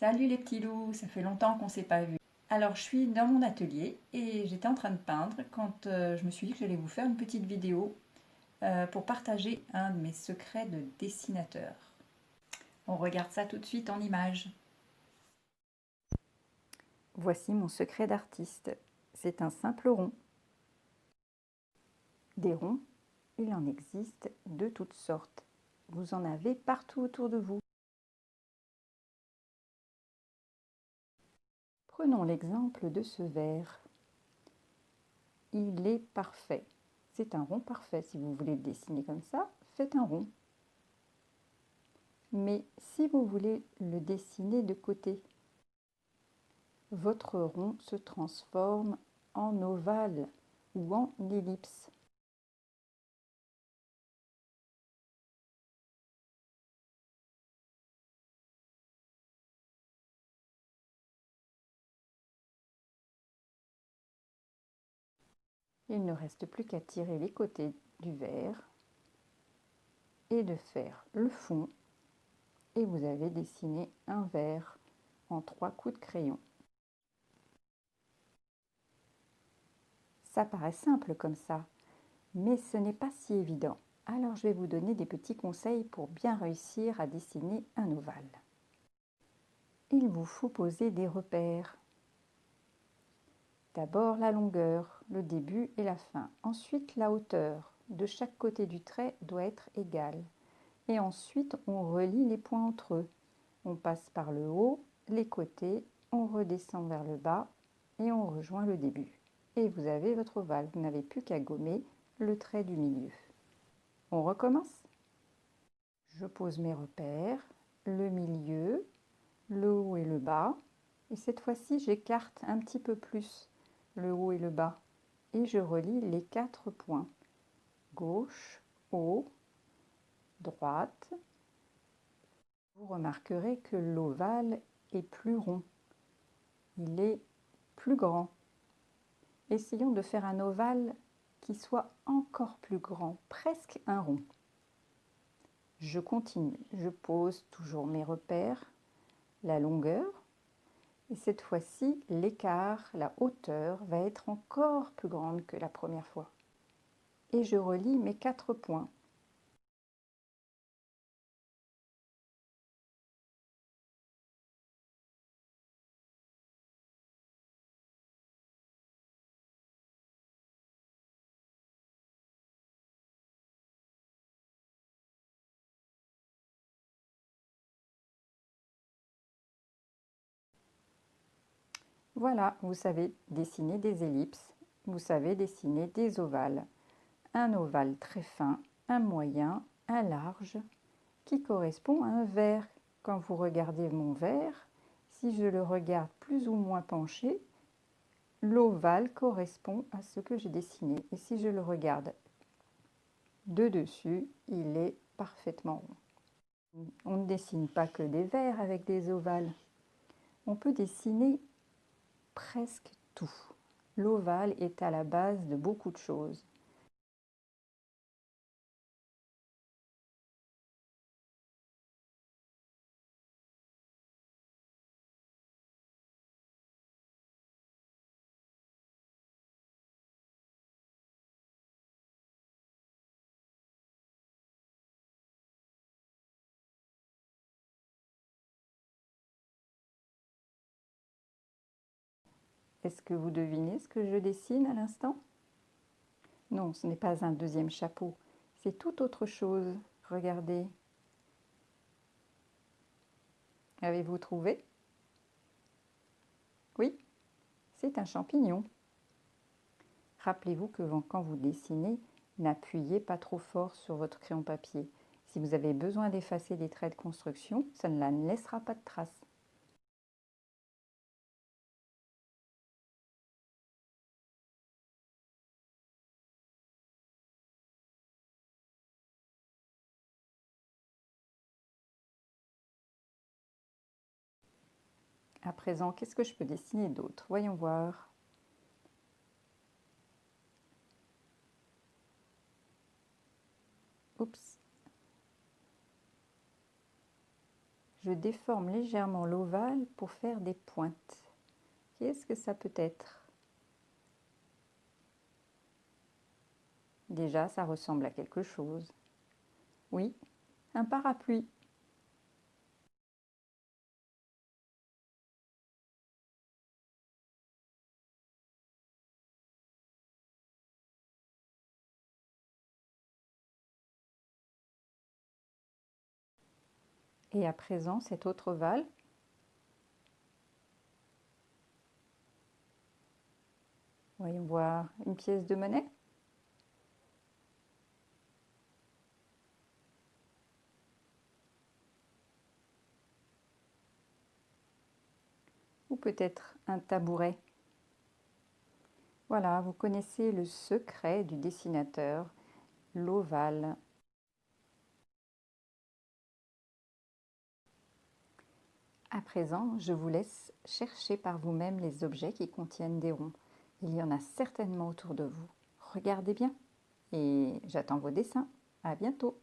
Salut les petits loups, ça fait longtemps qu'on ne s'est pas vu. Alors je suis dans mon atelier et j'étais en train de peindre quand je me suis dit que j'allais vous faire une petite vidéo pour partager un de mes secrets de dessinateur. On regarde ça tout de suite en images. Voici mon secret d'artiste. C'est un simple rond. Des ronds, il en existe de toutes sortes. Vous en avez partout autour de vous. Prenons l'exemple de ce verre. Il est parfait. C'est un rond parfait. Si vous voulez le dessiner comme ça, faites un rond. Mais si vous voulez le dessiner de côté, votre rond se transforme en ovale ou en ellipse. Il ne reste plus qu'à tirer les côtés du verre et de faire le fond. Et vous avez dessiné un verre en 3 coups de crayon. Ça paraît simple comme ça, mais ce n'est pas si évident. Alors je vais vous donner des petits conseils pour bien réussir à dessiner un ovale. Il vous faut poser des repères. D'abord la longueur, le début et la fin. Ensuite la hauteur de chaque côté du trait doit être égale. Et ensuite on relie les points entre eux. On passe par le haut, les côtés, on redescend vers le bas et on rejoint le début. Et vous avez votre ovale. Vous n'avez plus qu'à gommer le trait du milieu. On recommence. Je pose mes repères, le milieu, le haut et le bas. Et cette fois-ci, j'écarte un petit peu plus le haut et le bas. Et je relie les 4 points. Gauche, haut, droite. Vous remarquerez que l'ovale est plus rond. Il est plus grand. Essayons de faire un ovale qui soit encore plus grand, presque un rond. Je continue. Je pose toujours mes repères, la longueur. Et cette fois-ci, l'écart, la hauteur va être encore plus grande que la première fois. Et je relie mes 4 points. Voilà, vous savez dessiner des ellipses, vous savez dessiner des ovales. Un ovale très fin, un moyen, un large, qui correspond à un verre. Quand vous regardez mon verre, si je le regarde plus ou moins penché, l'ovale correspond à ce que j'ai dessiné. Et si je le regarde de dessus, il est parfaitement rond. On ne dessine pas que des verres avec des ovales. On peut dessiner presque tout. L'ovale est à la base de beaucoup de choses. Est-ce que vous devinez ce que je dessine à l'instant? Non, ce n'est pas un deuxième chapeau, c'est tout autre chose. Regardez. Avez-vous trouvé? Oui, c'est un champignon. Rappelez-vous que quand vous dessinez, n'appuyez pas trop fort sur votre crayon papier. Si vous avez besoin d'effacer des traits de construction, ça ne la laissera pas de traces. À présent, qu'est-ce que je peux dessiner d'autre? Voyons voir. Oups. Je déforme légèrement l'ovale pour faire des pointes. Qu'est-ce que ça peut être? Déjà, ça ressemble à quelque chose. Oui, un parapluie. Et à présent, cet autre ovale. Voyons voir, une pièce de monnaie. Ou peut-être un tabouret. Voilà, vous connaissez le secret du dessinateur, l'ovale. À présent, je vous laisse chercher par vous-même les objets qui contiennent des ronds. Il y en a certainement autour de vous. Regardez bien et j'attends vos dessins. À bientôt!